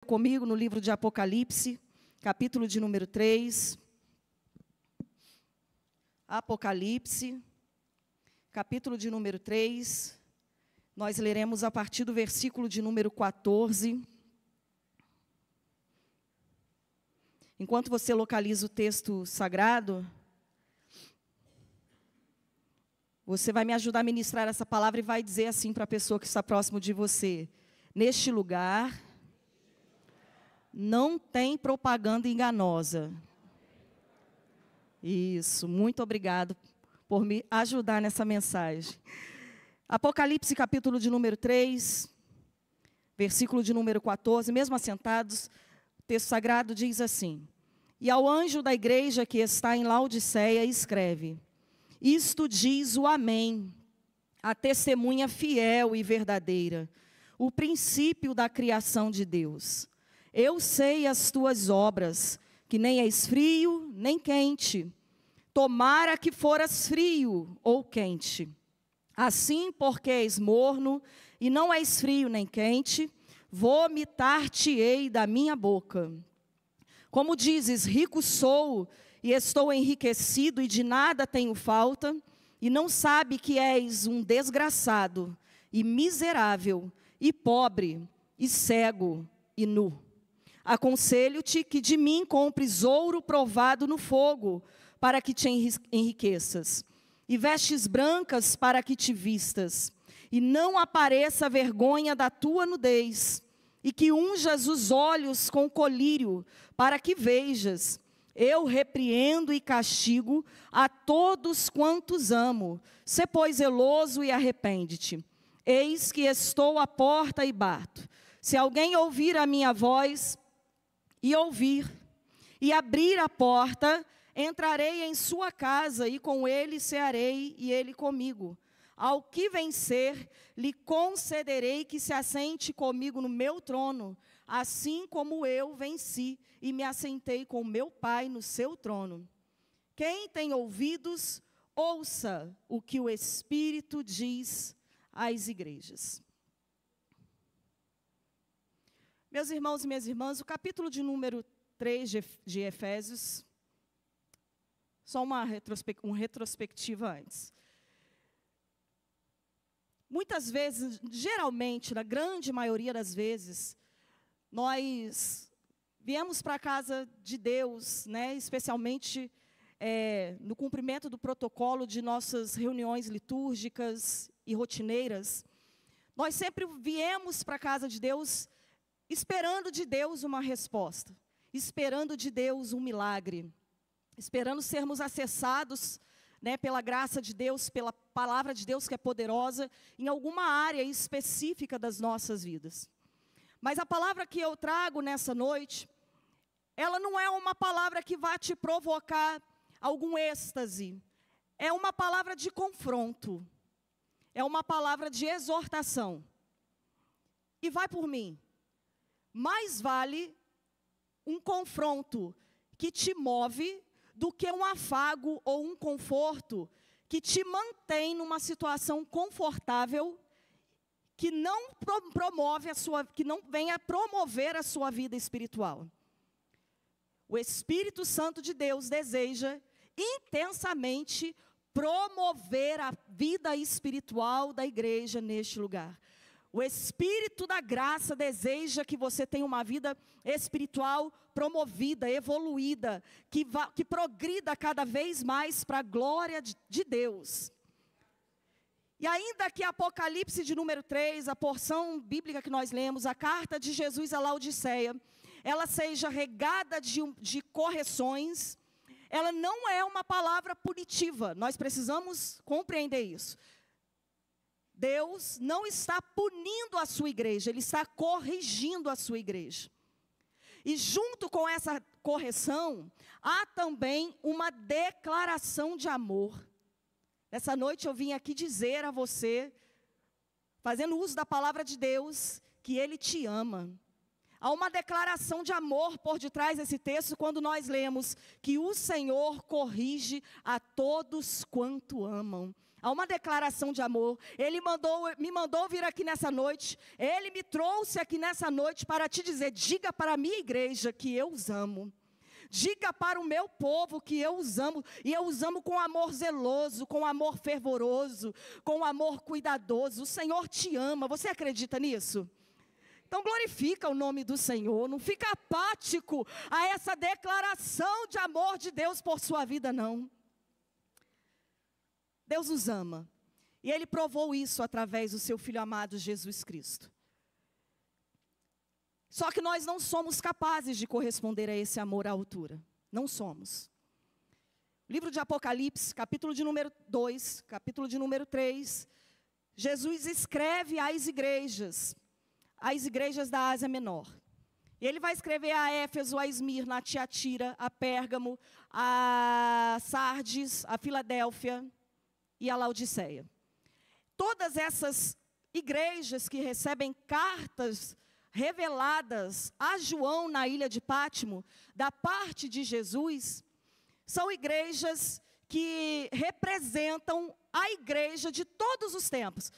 Comigo no livro de Apocalipse, capítulo de número 3. Apocalipse, capítulo de número 3. Nós leremos a partir do versículo de número 14. Enquanto você localiza o texto sagrado, você vai me ajudar a ministrar essa palavra e vai dizer assim para a pessoa que está próximo de você: neste lugar não tem propaganda enganosa. Isso, muito obrigado por me ajudar nessa mensagem. Apocalipse, capítulo de número 3, versículo de número 14, mesmo assentados, o texto sagrado diz assim: E ao anjo da igreja que está em Laodiceia escreve: Isto diz o Amém, a testemunha fiel e verdadeira, o princípio da criação de Deus. Eu sei as tuas obras, que nem és frio, nem quente. Tomara que foras frio ou quente. Assim, porque és morno, e não és frio nem quente, vomitar-te-ei da minha boca. Como dizes, rico sou, e estou enriquecido, e de nada tenho falta, e não sabe que és um desgraçado, e miserável, e pobre, e cego, e nu. Aconselho-te que de mim compres ouro provado no fogo, para que te enriqueças, e vestes brancas para que te vistas, e não apareça a vergonha da tua nudez, e que unjas os olhos com colírio, para que vejas. Eu repreendo e castigo a todos quantos amo. Sê, pois, zeloso e arrepende-te. Eis que estou à porta e bato. Se alguém ouvir a minha voz e ouvir, e abrir a porta, entrarei em sua casa, e com ele cearei, e ele comigo. Ao que vencer, lhe concederei que se assente comigo no meu trono, assim como eu venci, e me assentei com meu Pai no seu trono. Quem tem ouvidos, ouça o que o Espírito diz às igrejas. Meus irmãos e minhas irmãs, o capítulo de número 3 de Efésios, só uma retrospectiva antes. Muitas vezes, geralmente, na grande maioria das vezes, nós viemos para a casa de Deus, né, especialmente no cumprimento do protocolo de nossas reuniões litúrgicas e rotineiras. Nós sempre viemos para a casa de Deus esperando de Deus uma resposta, esperando de Deus um milagre, esperando sermos acessados, né, pela graça de Deus, pela palavra de Deus que é poderosa, em alguma área específica das nossas vidas. Mas a palavra que eu trago nessa noite, ela não é uma palavra que vai te provocar algum êxtase, é uma palavra de confronto, é uma palavra de exortação. E vai por mim. Mais vale um confronto que te move do que um afago ou um conforto que te mantém numa situação confortável, que não que não venha promover a sua vida espiritual. O Espírito Santo de Deus deseja intensamente promover a vida espiritual da igreja neste lugar. O Espírito da graça deseja que você tenha uma vida espiritual promovida, evoluída, que progrida cada vez mais para a glória de Deus. E ainda que Apocalipse de número 3, a porção bíblica que nós lemos, a carta de Jesus a Laodiceia, ela seja regada de correções, ela não é uma palavra punitiva, nós precisamos compreender isso. Deus não está punindo a sua igreja, Ele está corrigindo a sua igreja. E junto com essa correção, há também uma declaração de amor. Essa noite eu vim aqui dizer a você, fazendo uso da palavra de Deus, que Ele te ama. Há uma declaração de amor por detrás desse texto, quando nós lemos que o Senhor corrige a todos quanto amam. Há uma declaração de amor. Ele me mandou vir aqui nessa noite. Ele me trouxe aqui nessa noite para te dizer: diga para a minha igreja que eu os amo. Diga para o meu povo que eu os amo. E eu os amo com amor zeloso, com amor fervoroso, com amor cuidadoso. O Senhor te ama. Você acredita nisso? Então glorifica o nome do Senhor. Não fica apático a essa declaração de amor de Deus por sua vida, não. Deus nos ama. E Ele provou isso através do seu Filho amado Jesus Cristo. Só que nós não somos capazes de corresponder a esse amor à altura. Não somos. Livro de Apocalipse, capítulo de número 2, capítulo de número 3. Jesus escreve às igrejas da Ásia Menor. E Ele vai escrever a Éfeso, a Esmirna, a Tiatira, a Pérgamo, a Sardes, a Filadélfia e a Laodiceia. Todas essas igrejas que recebem cartas reveladas a João na ilha de Pátimo, da parte de Jesus, são igrejas que representam a igreja de todos os tempos.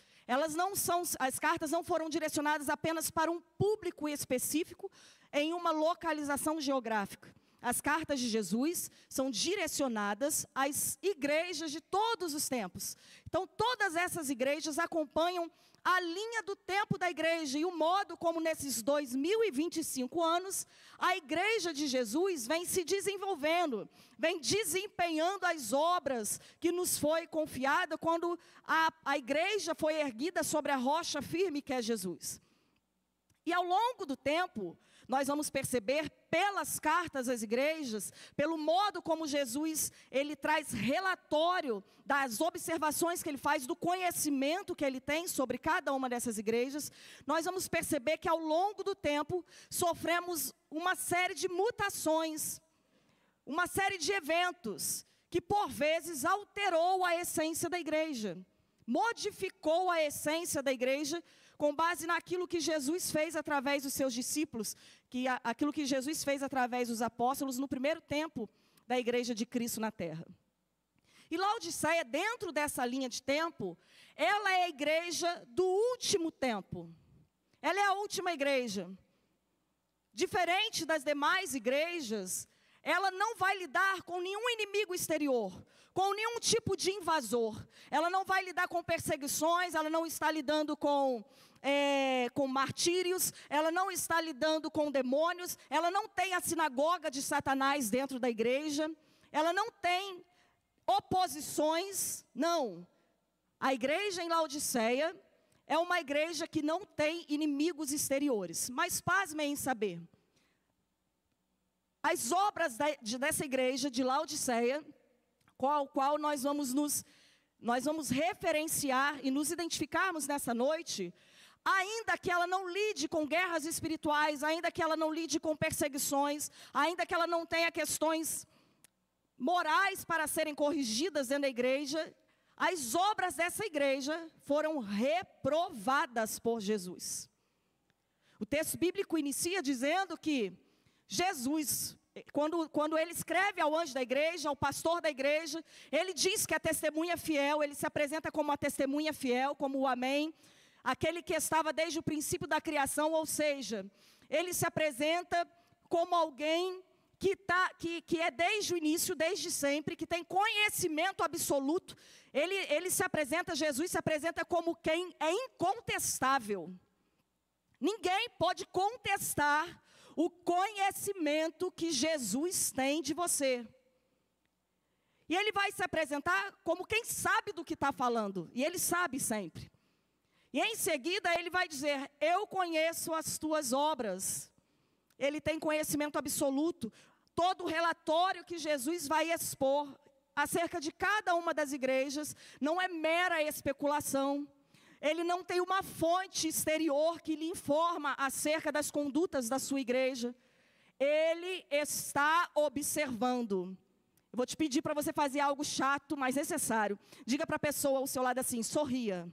As cartas não foram direcionadas apenas para um público específico em uma localização geográfica. As cartas de Jesus são direcionadas às igrejas de todos os tempos. Então, todas essas igrejas acompanham a linha do tempo da igreja e o modo como nesses 2025 anos, a igreja de Jesus vem se desenvolvendo, vem desempenhando as obras que nos foi confiada quando a igreja foi erguida sobre a rocha firme que é Jesus. E ao longo do tempo, nós vamos perceber pelas cartas às igrejas, pelo modo como Jesus, ele traz relatório das observações que ele faz, do conhecimento que ele tem sobre cada uma dessas igrejas, nós vamos perceber que ao longo do tempo, sofremos uma série de mutações, uma série de eventos, que por vezes alterou a essência da igreja, modificou a essência da igreja, com base naquilo que Jesus fez através dos seus discípulos, aquilo que Jesus fez através dos apóstolos no primeiro tempo da igreja de Cristo na terra. E Laodiceia, dentro dessa linha de tempo, ela é a igreja do último tempo. Ela é a última igreja. Diferente das demais igrejas, ela não vai lidar com nenhum inimigo exterior, com nenhum tipo de invasor. Ela não vai lidar com perseguições, ela não está lidando com martírios, ela não está lidando com demônios, ela não tem a sinagoga de Satanás dentro da igreja, ela não tem oposições, não. A igreja em Laodiceia é uma igreja que não tem inimigos exteriores. Mas pasmem em saber, as obras dessa igreja de Laodiceia, qual nós vamos referenciar e nos identificarmos nessa noite, ainda que ela não lide com guerras espirituais, ainda que ela não lide com perseguições, ainda que ela não tenha questões morais para serem corrigidas dentro da igreja, as obras dessa igreja foram reprovadas por Jesus. O texto bíblico inicia dizendo que Jesus, quando ele escreve ao anjo da igreja, ao pastor da igreja, ele diz que é testemunha fiel, ele se apresenta como a testemunha fiel, como o amém, aquele que estava desde o princípio da criação, ou seja, ele se apresenta como alguém que é desde o início, desde sempre, que tem conhecimento absoluto. Jesus se apresenta como quem é incontestável. Ninguém pode contestar o conhecimento que Jesus tem de você. E ele vai se apresentar como quem sabe do que está falando, e ele sabe sempre. E em seguida ele vai dizer: eu conheço as tuas obras. Ele tem conhecimento absoluto. Todo o relatório que Jesus vai expor acerca de cada uma das igrejas não é mera especulação. Ele não tem uma fonte exterior que lhe informa acerca das condutas da sua igreja. Ele está observando. Eu vou te pedir para você fazer algo chato, mas necessário. Diga para a pessoa ao seu lado assim: sorria.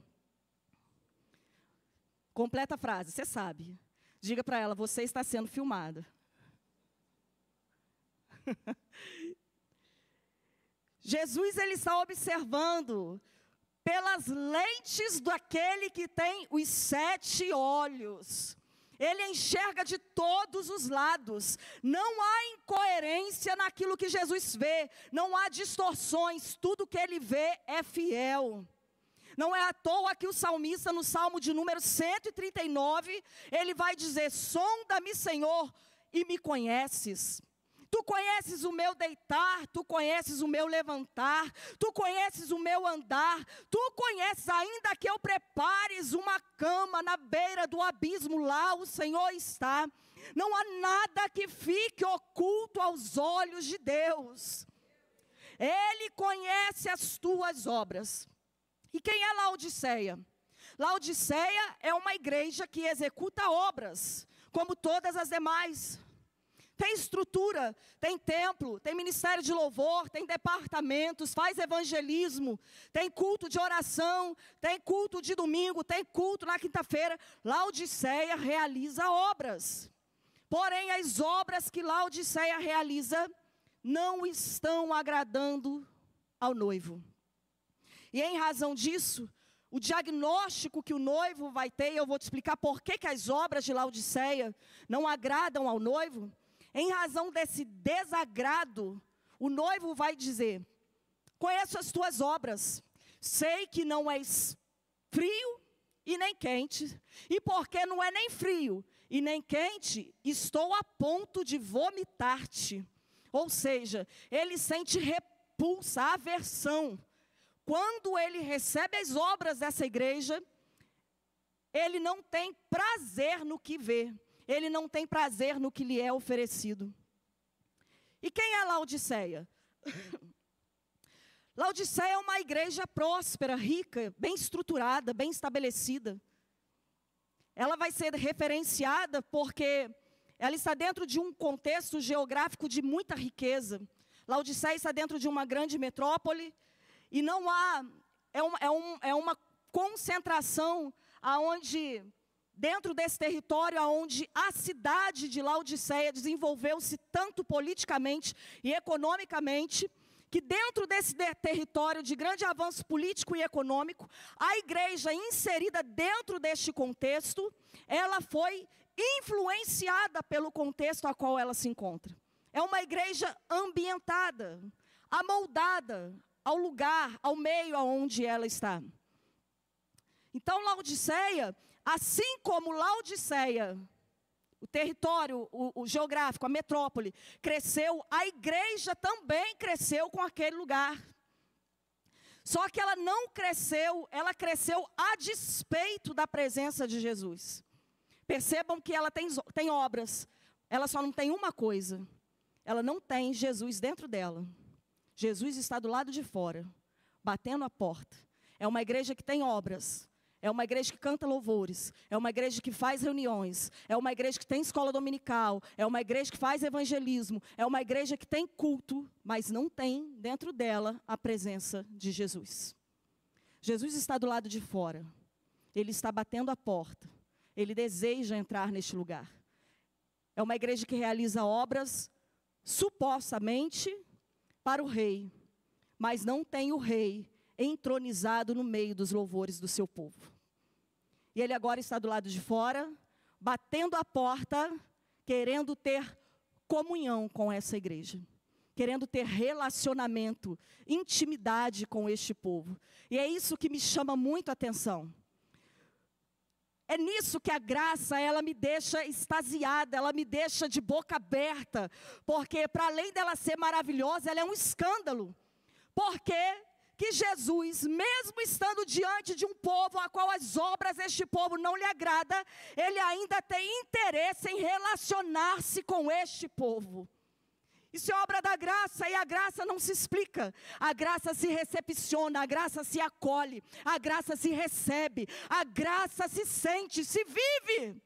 Completa a frase, você sabe. Diga para ela: você está sendo filmada. Jesus, ele está observando pelas lentes daquele que tem os 7 olhos. Ele enxerga de todos os lados. Não há incoerência naquilo que Jesus vê. Não há distorções. Tudo que ele vê é fiel. Não é à toa que o salmista, no Salmo de número 139, ele vai dizer: sonda-me, Senhor, e me conheces. Tu conheces o meu deitar, tu conheces o meu levantar, tu conheces o meu andar, tu conheces, ainda que eu prepares uma cama na beira do abismo, lá o Senhor está. Não há nada que fique oculto aos olhos de Deus. Ele conhece as tuas obras. E quem é Laodiceia? Laodiceia é uma igreja que executa obras, como todas as demais. Tem estrutura, tem templo, tem ministério de louvor, tem departamentos, faz evangelismo, tem culto de oração, tem culto de domingo, tem culto na quinta-feira. Laodiceia realiza obras. Porém, as obras que Laodiceia realiza não estão agradando ao noivo. E em razão disso, o diagnóstico que o noivo vai ter, e eu vou te explicar por que as obras de Laodiceia não agradam ao noivo. Em razão desse desagrado, o noivo vai dizer: conheço as tuas obras, sei que não és frio e nem quente, e porque não é nem frio e nem quente, estou a ponto de vomitar-te. Ou seja, ele sente repulsa, aversão. Quando ele recebe as obras dessa igreja, ele não tem prazer no que vê. Ele não tem prazer no que lhe é oferecido. E quem é Laodiceia? Laodiceia é uma igreja próspera, rica, bem estruturada, bem estabelecida. Ela vai ser referenciada porque ela está dentro de um contexto geográfico de muita riqueza. Laodiceia está dentro de uma grande metrópole e não há, é uma concentração aonde, dentro desse território, onde a cidade de Laodiceia desenvolveu-se tanto politicamente e economicamente, que dentro desse território de grande avanço político e econômico, a igreja inserida dentro deste contexto, ela foi influenciada pelo contexto a qual ela se encontra. É uma igreja ambientada, amoldada ao lugar, ao meio aonde ela está. Então, Laodiceia, assim como Laodiceia, o território, o geográfico, a metrópole, cresceu, a igreja também cresceu com aquele lugar. Só que ela não cresceu, ela cresceu a despeito da presença de Jesus. Percebam que ela tem obras, ela só não tem uma coisa, ela não tem Jesus dentro dela. Jesus está do lado de fora, batendo a porta. É uma igreja que tem obras. É uma igreja que canta louvores, é uma igreja que faz reuniões, é uma igreja que tem escola dominical, é uma igreja que faz evangelismo, é uma igreja que tem culto, mas não tem dentro dela a presença de Jesus. Jesus está do lado de fora, ele está batendo a porta, ele deseja entrar neste lugar. É uma igreja que realiza obras supostamente para o rei, mas não tem o rei entronizado no meio dos louvores do seu povo. E ele agora está do lado de fora, batendo a porta, querendo ter comunhão com essa igreja, querendo ter relacionamento, intimidade com este povo. E é isso que me chama muito a atenção. É nisso que a graça, ela me deixa extasiada, ela me deixa de boca aberta, porque para além dela ser maravilhosa, ela é um escândalo. Porque que Jesus, mesmo estando diante de um povo a qual as obras deste povo não lhe agrada, ele ainda tem interesse em relacionar-se com este povo. Isso é obra da graça, e a graça não se explica. A graça se recepciona, a graça se acolhe, a graça se recebe, a graça se sente, se vive.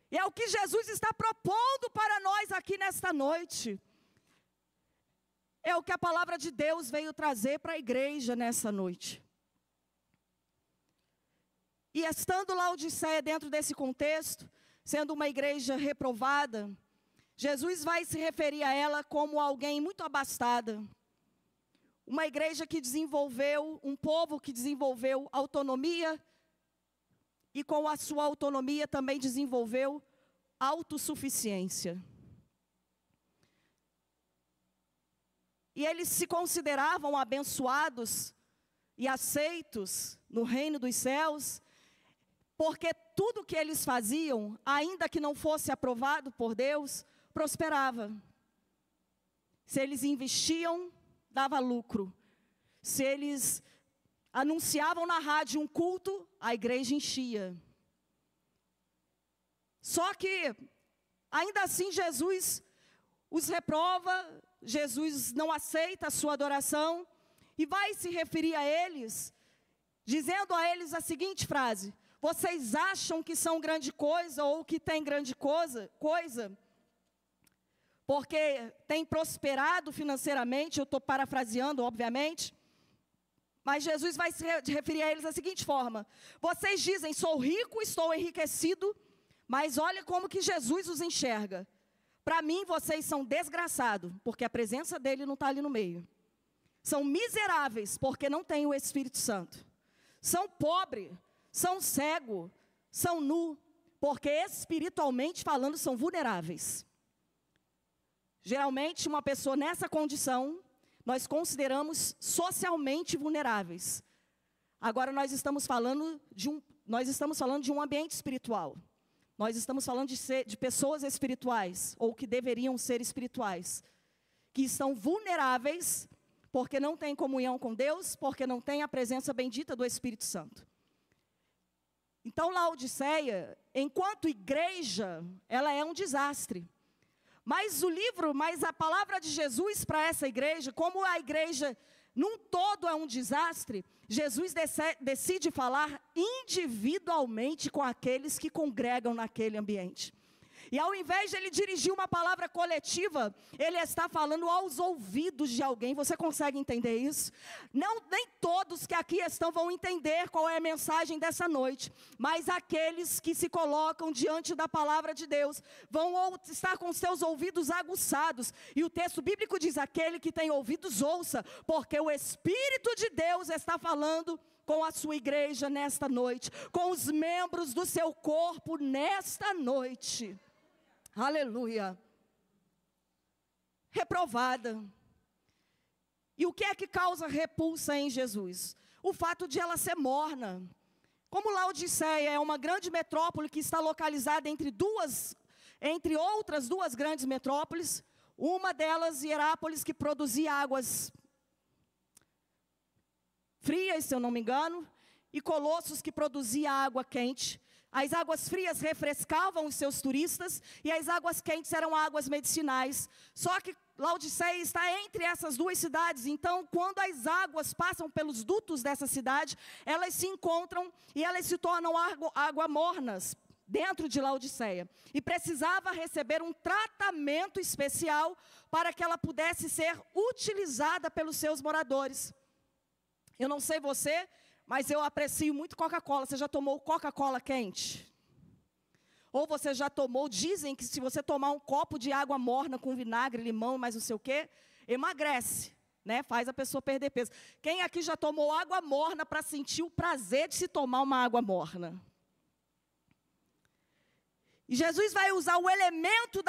E é o que Jesus está propondo para nós aqui nesta noite. É o que a palavra de Deus veio trazer para a igreja nessa noite. E estando Laodiceia dentro desse contexto, sendo uma igreja reprovada, Jesus vai se referir a ela como alguém muito abastada. uma igreja que desenvolveu, um povo que desenvolveu autonomia, e com a sua autonomia também desenvolveu autossuficiência. E eles se consideravam abençoados e aceitos no reino dos céus, porque tudo que eles faziam, ainda que não fosse aprovado por Deus, prosperava. Se eles investiam, dava lucro. Se eles anunciavam na rádio um culto, a igreja enchia. Só que, ainda assim, Jesus os reprova, Jesus não aceita a sua adoração, e vai se referir a eles, dizendo a eles a seguinte frase: vocês acham que são grande coisa, ou que têm grande coisa, porque têm prosperado financeiramente? Eu estou parafraseando, obviamente, mas Jesus vai se referir a eles da seguinte forma: vocês dizem, sou rico, estou enriquecido, mas olha como que Jesus os enxerga. Para mim, vocês são desgraçados, porque a presença dele não está ali no meio. São miseráveis, porque não têm o Espírito Santo. São pobres, são cegos, são nu, porque espiritualmente falando são vulneráveis. Geralmente, uma pessoa nessa condição, nós consideramos socialmente vulneráveis. Agora, nós estamos falando de um ambiente espiritual. Nós estamos falando de pessoas espirituais, ou que deveriam ser espirituais, que estão vulneráveis, porque não têm comunhão com Deus, porque não têm a presença bendita do Espírito Santo. Então, Laodiceia, enquanto igreja, ela é um desastre. Mas a palavra de Jesus para essa igreja, como a igreja num todo é um desastre, Jesus decide falar individualmente com aqueles que congregam naquele ambiente. E ao invés de ele dirigir uma palavra coletiva, ele está falando aos ouvidos de alguém. Você consegue entender isso? Nem todos que aqui estão vão entender qual é a mensagem dessa noite, mas aqueles que se colocam diante da palavra de Deus vão estar com seus ouvidos aguçados. E o texto bíblico diz: aquele que tem ouvidos ouça, porque o Espírito de Deus está falando com a sua igreja nesta noite, com os membros do seu corpo nesta noite. Aleluia. Reprovada. E o que é que causa repulsa em Jesus? O fato de ela ser morna. Como Laodiceia é uma grande metrópole que está localizada entre outras duas grandes metrópoles, uma delas, Hierápolis, que produzia águas frias, se eu não me engano, e Colossos, que produzia água quente. As águas frias refrescavam os seus turistas, e as águas quentes eram águas medicinais. Só que Laodiceia está entre essas duas cidades, então quando as águas passam pelos dutos dessa cidade, elas se encontram e elas se tornam água mornas dentro de Laodiceia. E precisava receber um tratamento especial para que ela pudesse ser utilizada pelos seus moradores. Eu não sei você, mas eu aprecio muito Coca-Cola. Você já tomou Coca-Cola quente? Ou você já tomou, dizem que se você tomar um copo de água morna com vinagre, limão, mais não sei o quê, emagrece, né? Faz a pessoa perder peso. Quem aqui já tomou água morna para sentir o prazer de se tomar uma água morna? E Jesus vai usar o elemento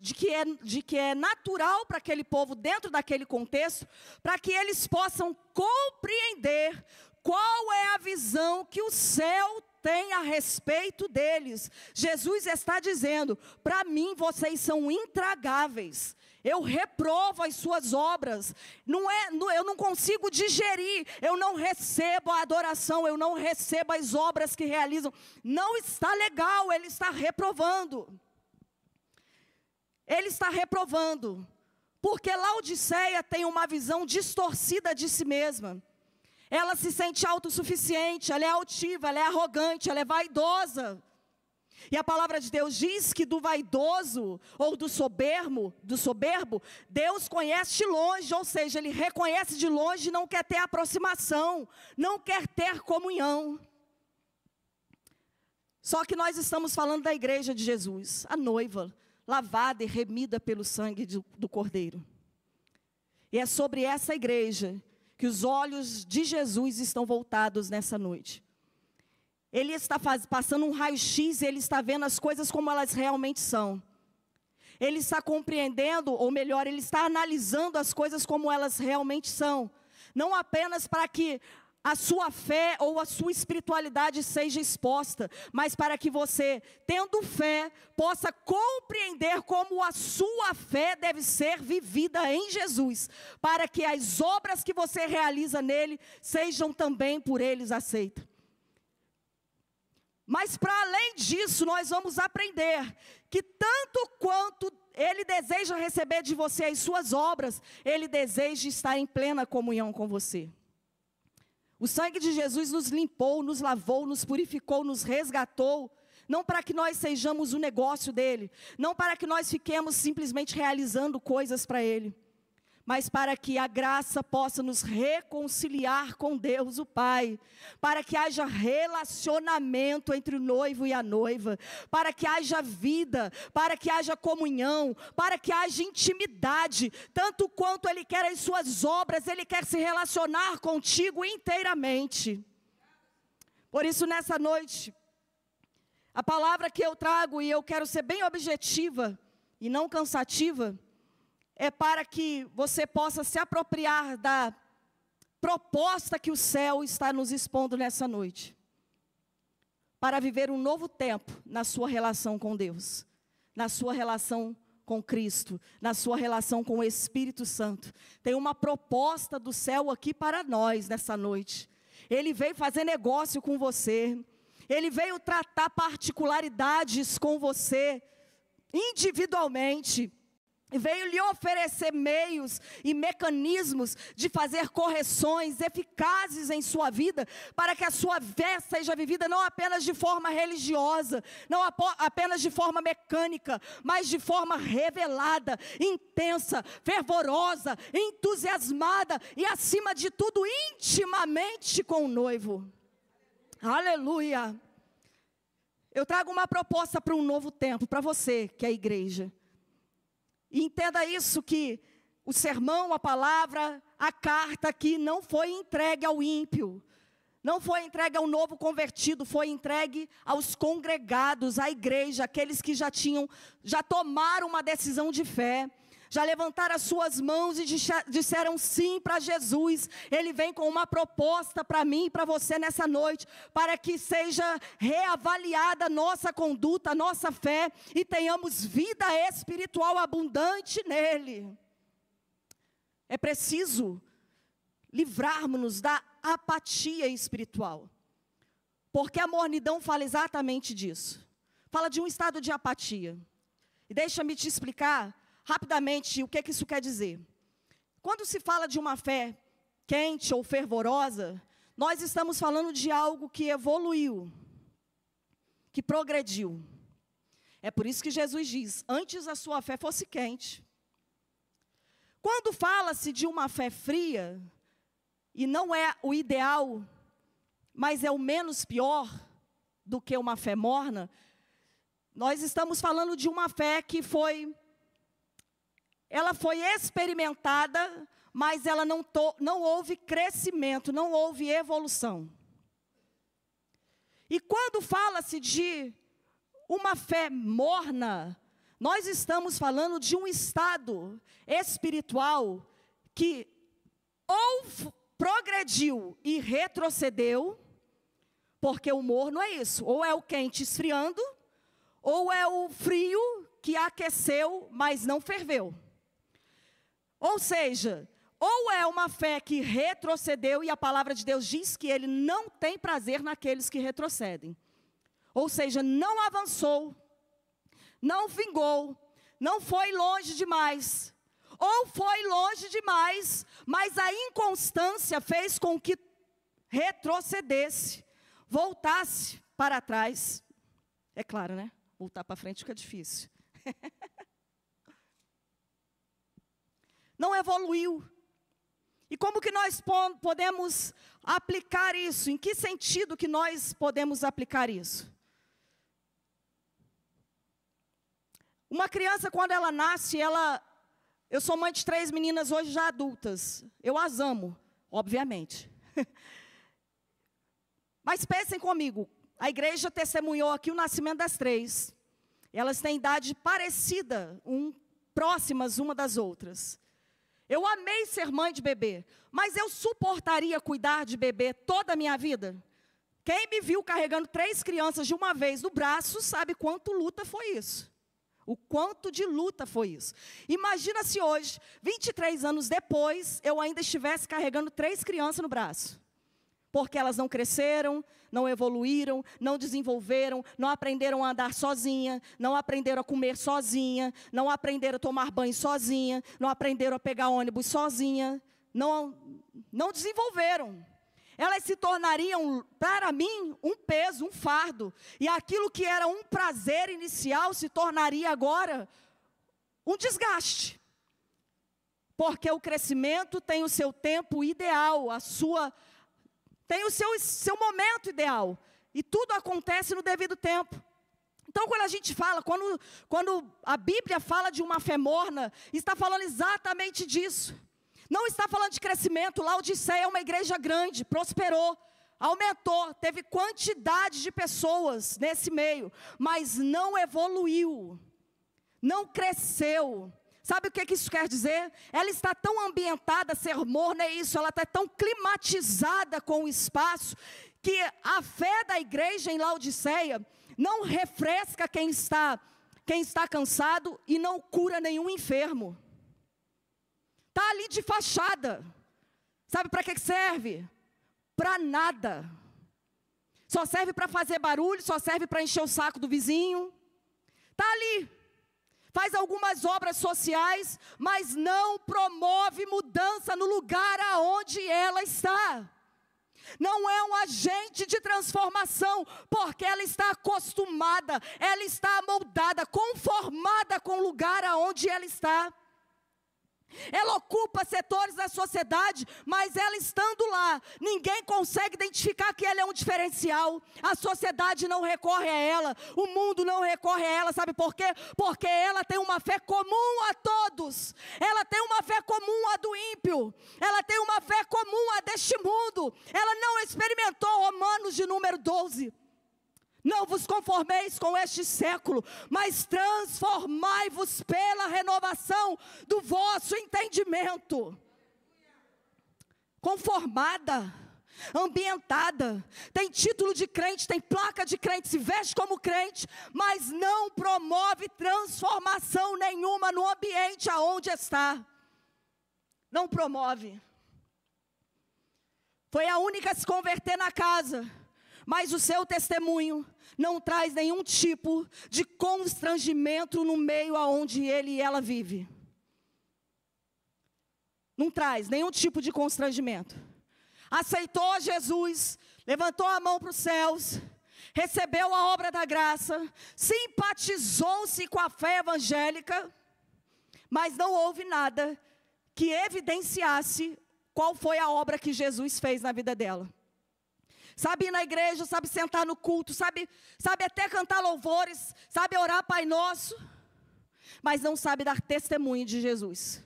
de que é natural para aquele povo, dentro daquele contexto, para que eles possam compreender qual é a visão que o céu tem a respeito deles. Jesus está dizendo: para mim vocês são intragáveis. Eu reprovo as suas obras. Eu não consigo digerir. Eu não recebo a adoração. Eu não recebo as obras que realizam. Não está legal. Ele está reprovando. Ele está reprovando. Porque Laodiceia tem uma visão distorcida de si mesma. Ela se sente autossuficiente, ela é altiva, ela é arrogante, ela é vaidosa. E a palavra de Deus diz que do vaidoso ou do soberbo, Deus conhece de longe, ou seja, Ele reconhece de longe e não quer ter aproximação, não quer ter comunhão. Só que nós estamos falando da igreja de Jesus, a noiva, lavada e remida pelo sangue do Cordeiro. E é sobre essa igreja que os olhos de Jesus estão voltados nessa noite. Ele está passando um raio-x e ele está vendo as coisas como elas realmente são. Ele está compreendendo, ou melhor, ele está analisando as coisas como elas realmente são. Não apenas para que a sua fé ou a sua espiritualidade seja exposta, mas para que você, tendo fé, possa compreender como a sua fé deve ser vivida em Jesus, para que as obras que você realiza nele sejam também por eles aceitas. Mas para além disso, nós vamos aprender que tanto quanto Ele deseja receber de você as suas obras, Ele deseja estar em plena comunhão com você. O sangue de Jesus nos limpou, nos lavou, nos purificou, nos resgatou, não para que nós sejamos o negócio dEle, não para que nós fiquemos simplesmente realizando coisas para Ele, mas para que a graça possa nos reconciliar com Deus o Pai, para que haja relacionamento entre o noivo e a noiva, para que haja vida, para que haja comunhão, para que haja intimidade, tanto quanto Ele quer as suas obras, Ele quer se relacionar contigo inteiramente. Por isso, nessa noite, a palavra que eu trago, e eu quero ser bem objetiva e não cansativa, é para que você possa se apropriar da proposta que o céu está nos expondo nessa noite. Para viver um novo tempo na sua relação com Deus, na sua relação com Cristo, na sua relação com o Espírito Santo. Tem uma proposta do céu aqui para nós nessa noite. Ele veio fazer negócio com você. Ele veio tratar particularidades com você, individualmente. Veio lhe oferecer meios e mecanismos de fazer correções eficazes em sua vida, para que a sua fé seja vivida não apenas de forma religiosa, não apenas de forma mecânica, mas de forma revelada, intensa, fervorosa, entusiasmada e, acima de tudo, intimamente com o noivo. Aleluia! Eu trago uma proposta para um novo tempo, para você que é a igreja. E entenda isso, que o sermão, a palavra, a carta aqui não foi entregue ao ímpio, não foi entregue ao novo convertido, foi entregue aos congregados, à igreja, aqueles que já tomaram uma decisão de fé, já levantaram as suas mãos e disseram sim para Jesus. Ele vem com uma proposta para mim e para você nessa noite, para que seja reavaliada a nossa conduta, a nossa fé, e tenhamos vida espiritual abundante nele. É preciso livrarmos-nos da apatia espiritual, porque a mornidão fala exatamente disso, fala de um estado de apatia. E deixa-me te explicar rapidamente o que isso quer dizer. Quando se fala de uma fé quente ou fervorosa, nós estamos falando de algo que evoluiu, que progrediu. É por isso que Jesus diz: antes a sua fé fosse quente. Quando fala-se de uma fé fria, e não é o ideal, mas é o menos pior do que uma fé morna, nós estamos falando de uma fé que ela foi experimentada, mas ela não houve crescimento, não houve evolução. E quando fala-se de uma fé morna, nós estamos falando de um estado espiritual que ou progrediu e retrocedeu, porque o morno é isso, ou é o quente esfriando, ou é o frio que aqueceu, mas não ferveu. Ou seja, ou é uma fé que retrocedeu, e a palavra de Deus diz que Ele não tem prazer naqueles que retrocedem. Ou seja, não avançou, não vingou, não foi longe demais. Ou foi longe demais, mas a inconstância fez com que retrocedesse, voltasse para trás. É claro, né? Voltar para frente fica difícil. Não evoluiu. E como que nós podemos aplicar isso? Em que sentido que nós podemos aplicar isso? Uma criança, quando ela nasce, eu sou mãe de 3 meninas hoje já adultas. Eu as amo. obviamente. Mas pensem comigo, a igreja testemunhou aqui o nascimento das 3. Elas têm idade parecida, próximas uma das outras. Eu amei ser mãe de bebê, mas eu suportaria cuidar de bebê toda a minha vida? Quem me viu carregando 3 crianças de uma vez no braço, sabe quanto luta foi isso. O quanto de luta foi isso. Imagina se hoje, 23 anos depois, eu ainda estivesse carregando 3 crianças no braço. Porque elas não cresceram, não evoluíram, não desenvolveram, não aprenderam a andar sozinha, não aprenderam a comer sozinha, não aprenderam a tomar banho sozinha, não aprenderam a pegar ônibus sozinha, não desenvolveram. Elas se tornariam, para mim, um peso, um fardo. E aquilo que era um prazer inicial se tornaria agora um desgaste. Porque o crescimento tem o seu tempo ideal, tem o seu momento ideal. E tudo acontece no devido tempo. Então, quando a gente fala, quando a Bíblia fala de uma fé morna, está falando exatamente disso. Não está falando de crescimento. Laodiceia é uma igreja grande, prosperou, aumentou, teve quantidade de pessoas nesse meio, mas não evoluiu, não cresceu. Sabe o que isso quer dizer? Ela está tão ambientada, ser morna é isso, ela está tão climatizada com o espaço, que a fé da igreja em Laodiceia não refresca quem está cansado e não cura nenhum enfermo. Está ali de fachada. Sabe para que serve? Para nada. Só serve para fazer barulho, só serve para encher o saco do vizinho. Está ali. Faz algumas obras sociais, mas não promove mudança no lugar aonde ela está. Não é um agente de transformação, porque ela está acostumada, ela está amoldada, conformada com o lugar aonde ela está. Ela ocupa setores da sociedade, mas ela estando lá, ninguém consegue identificar que ela é um diferencial. A sociedade não recorre a ela, o mundo não recorre a ela, sabe por quê? Porque ela tem uma fé comum a todos. Ela tem uma fé comum a do ímpio. Ela tem uma fé comum a deste mundo. Ela não experimentou Romanos de número 12. Não vos conformeis com este século, mas transformai-vos pela renovação do vosso entendimento. Conformada, ambientada, tem título de crente, tem placa de crente, se veste como crente, mas não promove transformação nenhuma no ambiente aonde está. Não promove. Foi a única a se converter na casa, mas o seu testemunho não traz nenhum tipo de constrangimento no meio aonde ele e ela vive. Não traz nenhum tipo de constrangimento. Aceitou Jesus, levantou a mão para os céus, recebeu a obra da graça, simpatizou-se com a fé evangélica, mas não houve nada que evidenciasse qual foi a obra que Jesus fez na vida dela. Sabe ir na igreja, sabe sentar no culto, sabe até cantar louvores, sabe orar Pai Nosso, mas não sabe dar testemunho de Jesus.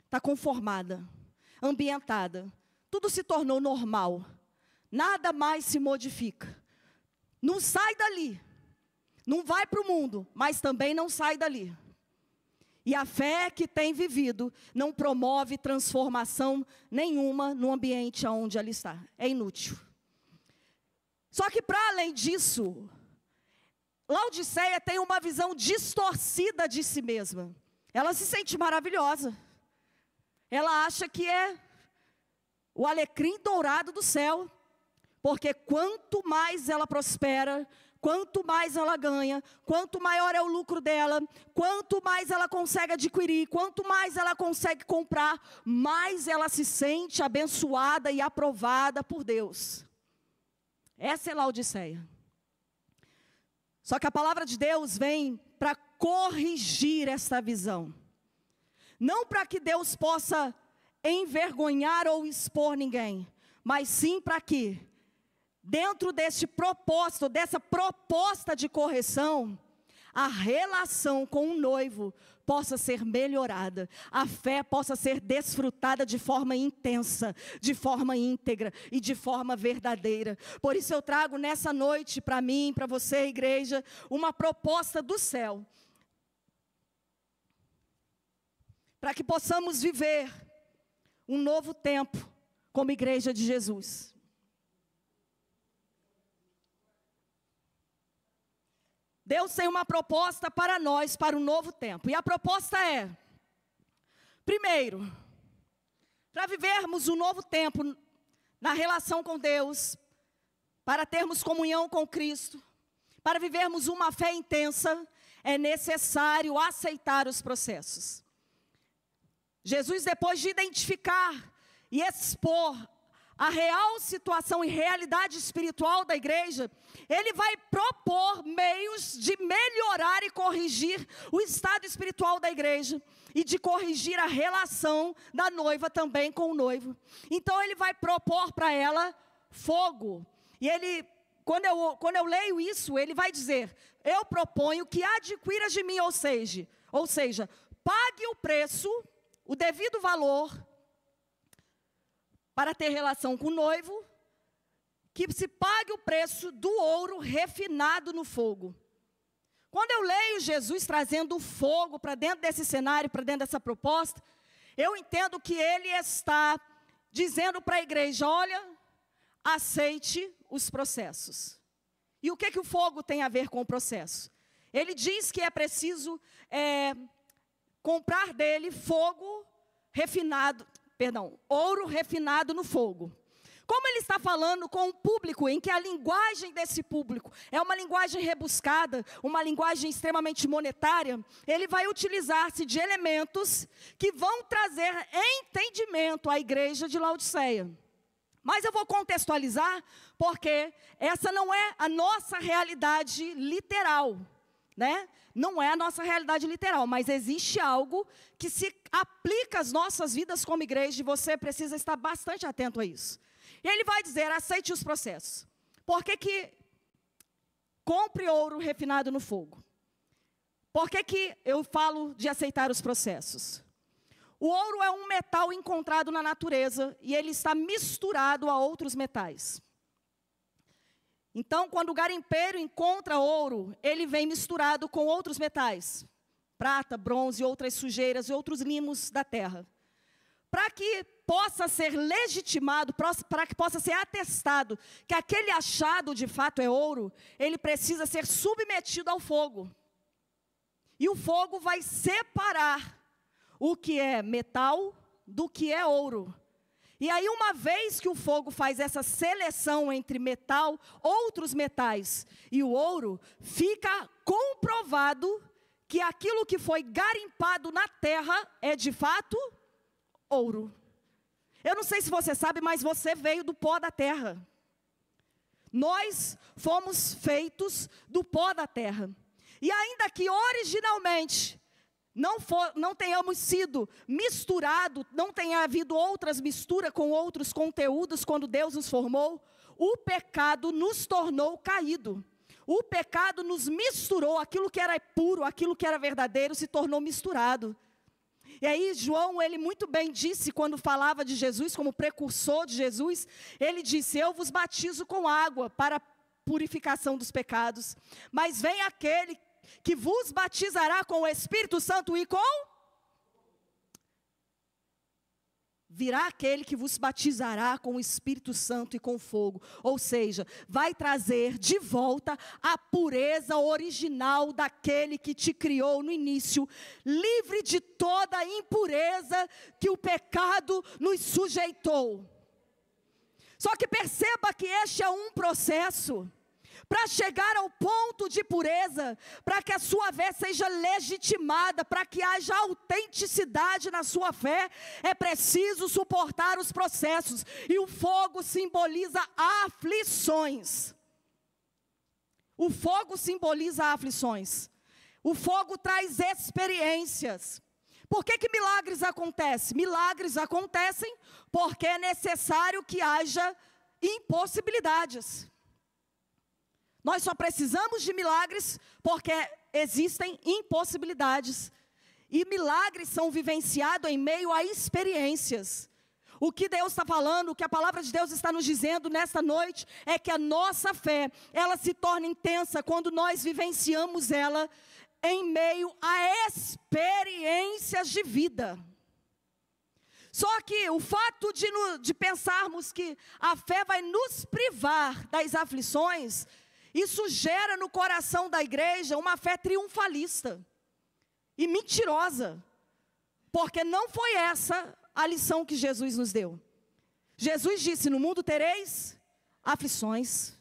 Está conformada, ambientada, tudo se tornou normal, nada mais se modifica. Não sai dali, não vai para o mundo, mas também não sai dali. E a fé que tem vivido não promove transformação nenhuma no ambiente onde ela está, é inútil. Só que para além disso, Laodiceia tem uma visão distorcida de si mesma. Ela se sente maravilhosa. Ela acha que é o alecrim dourado do céu. Porque quanto mais ela prospera, quanto mais ela ganha, quanto maior é o lucro dela, quanto mais ela consegue adquirir, quanto mais ela consegue comprar, mais ela se sente abençoada e aprovada por Deus. Essa é Laodiceia. Só que a palavra de Deus vem para corrigir essa visão. Não para que Deus possa envergonhar ou expor ninguém, mas sim para que, dentro desse propósito, dessa proposta de correção, a relação com o noivo possa ser melhorada, a fé possa ser desfrutada de forma intensa, de forma íntegra e de forma verdadeira. Por isso eu trago nessa noite para mim, para você, igreja, uma proposta do céu, para que possamos viver um novo tempo como igreja de Jesus. Deus tem uma proposta para nós, para o novo tempo. E a proposta é, primeiro, para vivermos um novo tempo na relação com Deus, para termos comunhão com Cristo, para vivermos uma fé intensa, é necessário aceitar os processos. Jesus, depois de identificar e expor a real situação e realidade espiritual da igreja, ele vai propor meios de melhorar e corrigir o estado espiritual da igreja e de corrigir a relação da noiva também com o noivo. Então ele vai propor para ela fogo. E ele, quando eu leio isso, ele vai dizer: eu proponho que adquiras de mim, ou seja, pague o preço, o devido valor, para ter relação com o noivo, que se pague o preço do ouro refinado no fogo. Quando eu leio Jesus trazendo o fogo para dentro desse cenário, para dentro dessa proposta, eu entendo que ele está dizendo para a igreja: olha, aceite os processos. E o que o fogo tem a ver com o processo? Ele diz que é preciso comprar dele ouro refinado no fogo. Como ele está falando com um público em que a linguagem desse público é uma linguagem rebuscada, uma linguagem extremamente monetária, ele vai utilizar-se de elementos que vão trazer entendimento à igreja de Laodiceia. Mas eu vou contextualizar, porque essa não é a nossa realidade literal, né? Não é a nossa realidade literal, mas existe algo que se aplica às nossas vidas como igreja, e você precisa estar bastante atento a isso. E ele vai dizer: aceite os processos. Por que compre ouro refinado no fogo? Por que eu falo de aceitar os processos? O ouro é um metal encontrado na natureza, e ele está misturado a outros metais. Então, quando o garimpeiro encontra ouro, ele vem misturado com outros metais, prata, bronze, outras sujeiras e outros limos da terra. Para que possa ser legitimado, para que possa ser atestado que aquele achado de fato é ouro, ele precisa ser submetido ao fogo. E o fogo vai separar o que é metal do que é ouro. E aí, uma vez que o fogo faz essa seleção entre metal, outros metais e o ouro, fica comprovado que aquilo que foi garimpado na terra é de fato ouro. Eu não sei se você sabe, mas você veio do pó da terra. Nós fomos feitos do pó da terra. E ainda que originalmente não tenhamos sido misturados, não tenha havido outras misturas com outros conteúdos quando Deus nos formou, o pecado nos tornou caído. O pecado nos misturou, aquilo que era puro, aquilo que era verdadeiro se tornou misturado. E aí João, ele muito bem disse, quando falava de Jesus, como precursor de Jesus, ele disse: eu vos batizo com água para a purificação dos pecados, mas vem aquele que vos batizará com o Espírito Santo e virá aquele que vos batizará com o Espírito Santo e com fogo. Ou seja, vai trazer de volta a pureza original daquele que te criou no início, livre de toda a impureza que o pecado nos sujeitou. Só que perceba que este é um processo. Para chegar ao ponto de pureza, para que a sua fé seja legitimada, para que haja autenticidade na sua fé, é preciso suportar os processos. E o fogo simboliza aflições. O fogo simboliza aflições. O fogo traz experiências. Por que milagres acontecem? Milagres acontecem porque é necessário que haja impossibilidades. Nós só precisamos de milagres porque existem impossibilidades. E milagres são vivenciados em meio a experiências. O que Deus está falando, o que a palavra de Deus está nos dizendo nesta noite, é que a nossa fé, ela se torna intensa quando nós vivenciamos ela em meio a experiências de vida. Só que o fato de pensarmos que a fé vai nos privar das aflições, isso gera no coração da igreja uma fé triunfalista e mentirosa, porque não foi essa a lição que Jesus nos deu. Jesus disse: no mundo tereis aflições.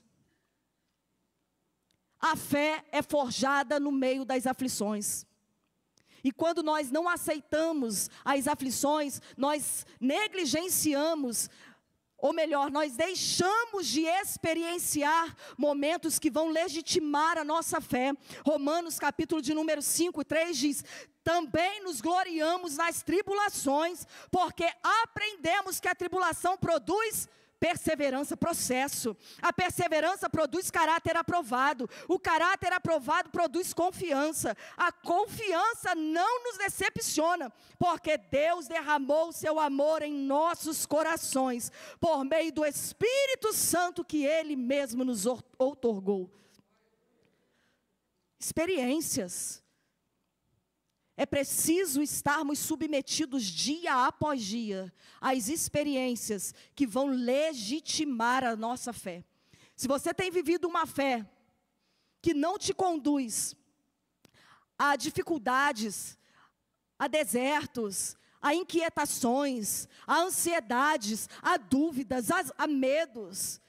A fé é forjada no meio das aflições. E quando nós não aceitamos as aflições, nós negligenciamos, ou melhor, nós deixamos de experienciar momentos que vão legitimar a nossa fé. Romanos capítulo de número 5, 3 diz: também nos gloriamos nas tribulações, porque aprendemos que a tribulação produz perseverança, processo. A perseverança produz caráter aprovado. O caráter aprovado produz confiança. A confiança não nos decepciona, porque Deus derramou o seu amor em nossos corações, por meio do Espírito Santo que Ele mesmo nos outorgou. Experiências. É preciso estarmos submetidos dia após dia às experiências que vão legitimar a nossa fé. Se você tem vivido uma fé que não te conduz a dificuldades, a desertos, a inquietações, a ansiedades, a dúvidas, a medos,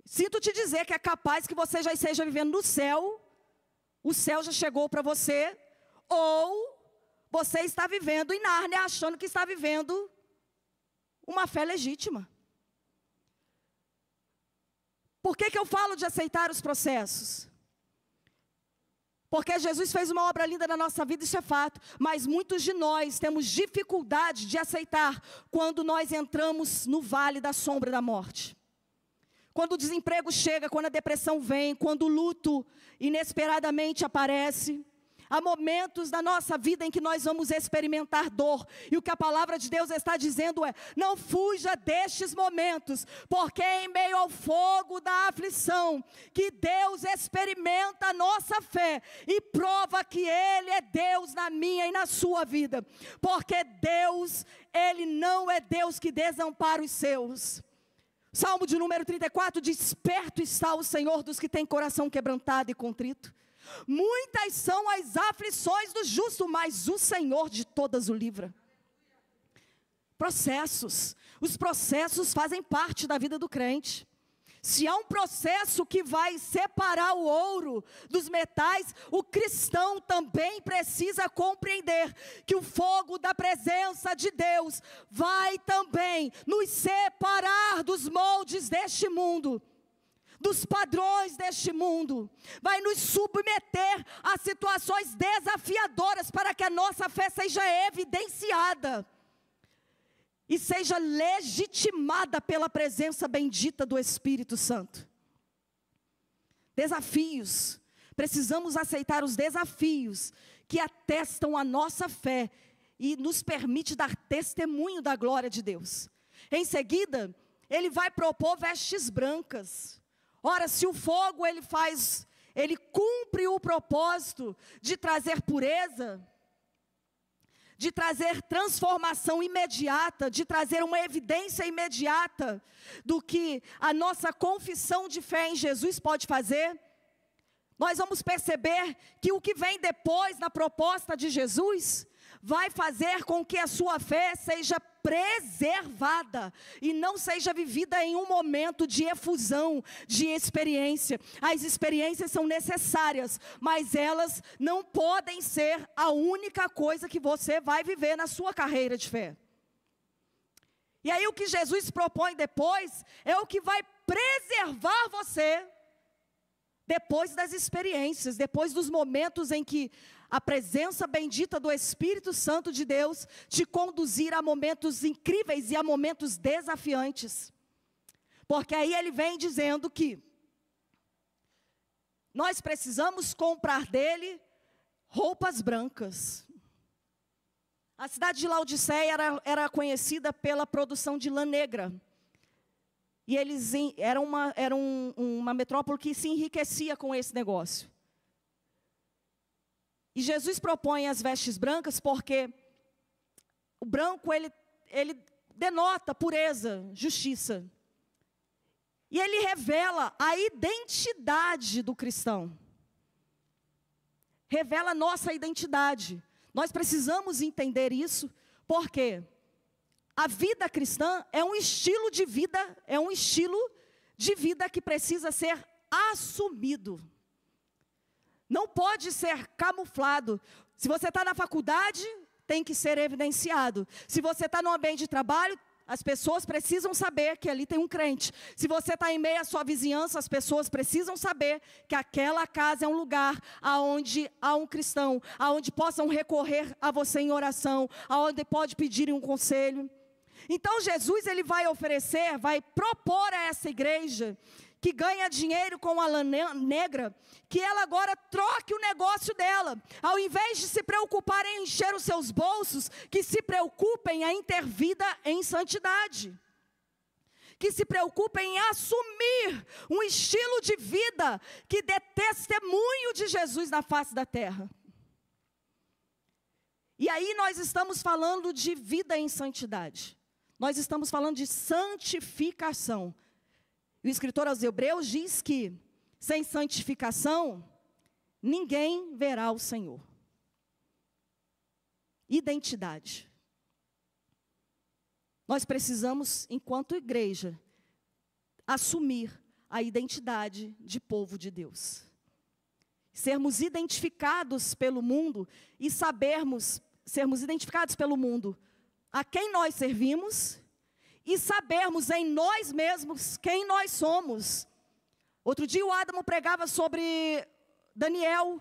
sinto te dizer que é capaz que você já esteja vivendo no céu, o céu já chegou para você, ou você está vivendo em Nárnia, achando que está vivendo uma fé legítima. Por que eu falo de aceitar os processos? Porque Jesus fez uma obra linda na nossa vida, isso é fato. Mas muitos de nós temos dificuldade de aceitar quando nós entramos no vale da sombra da morte. Quando o desemprego chega, quando a depressão vem, quando o luto inesperadamente aparece. Há momentos da nossa vida em que nós vamos experimentar dor. E o que a palavra de Deus está dizendo é: não fuja destes momentos, porque é em meio ao fogo da aflição que Deus experimenta a nossa fé e prova que Ele é Deus na minha e na sua vida. Porque Deus, Ele não é Deus que desampara os seus. Salmo de número 34 diz: perto está o Senhor dos que têm coração quebrantado e contrito. Muitas são as aflições do justo, mas o Senhor de todas o livra. Processos. Os processos fazem parte da vida do crente. Se há um processo que vai separar o ouro dos metais, o cristão também precisa compreender que o fogo da presença de Deus vai também nos separar dos moldes deste mundo, dos padrões deste mundo, vai nos submeter a situações desafiadoras para que a nossa fé seja evidenciada e seja legitimada pela presença bendita do Espírito Santo. Desafios, precisamos aceitar os desafios que atestam a nossa fé e nos permite dar testemunho da glória de Deus. Em seguida, ele vai propor vestes brancas. Ora, se o fogo ele cumpre o propósito de trazer pureza, de trazer transformação imediata, de trazer uma evidência imediata do que a nossa confissão de fé em Jesus pode fazer, nós vamos perceber que o que vem depois na proposta de Jesus vai fazer com que a sua fé seja preservada e não seja vivida em um momento de efusão, de experiência. As experiências são necessárias, mas elas não podem ser a única coisa que você vai viver na sua carreira de fé. E aí o que Jesus propõe depois é o que vai preservar você depois das experiências, depois dos momentos em que a presença bendita do Espírito Santo de Deus te conduzir a momentos incríveis e a momentos desafiantes. Porque aí ele vem dizendo que nós precisamos comprar dele roupas brancas. A cidade de Laodiceia era conhecida pela produção de lã negra. E eles era uma metrópole que se enriquecia com esse negócio. E Jesus propõe as vestes brancas porque o branco, ele denota pureza, justiça. E ele revela a identidade do cristão. Revela a nossa identidade. Nós precisamos entender isso, porque a vida cristã é um estilo de vida que precisa ser assumido. Não pode ser camuflado. Se você está na faculdade, tem que ser evidenciado. Se você está no ambiente de trabalho, as pessoas precisam saber que ali tem um crente. Se você está em meio à sua vizinhança, as pessoas precisam saber que aquela casa é um lugar onde há um cristão, onde possam recorrer a você em oração, onde pode pedir um conselho. Então Jesus, ele vai propor a essa igreja que ganha dinheiro com a lã negra, que ela agora troque o negócio dela. Ao invés de se preocupar em encher os seus bolsos, que se preocupem em ter vida em santidade. Que se preocupem em assumir um estilo de vida que dê testemunho de Jesus na face da terra. E aí nós estamos falando de vida em santidade. Nós estamos falando de santificação. O escritor aos Hebreus diz que, sem santificação, ninguém verá o Senhor. Identidade. Nós precisamos, enquanto igreja, assumir a identidade de povo de Deus. Sermos identificados pelo mundo e sermos identificados pelo mundo a quem nós servimos e sabermos em nós mesmos quem nós somos. Outro dia o Adamo pregava sobre Daniel,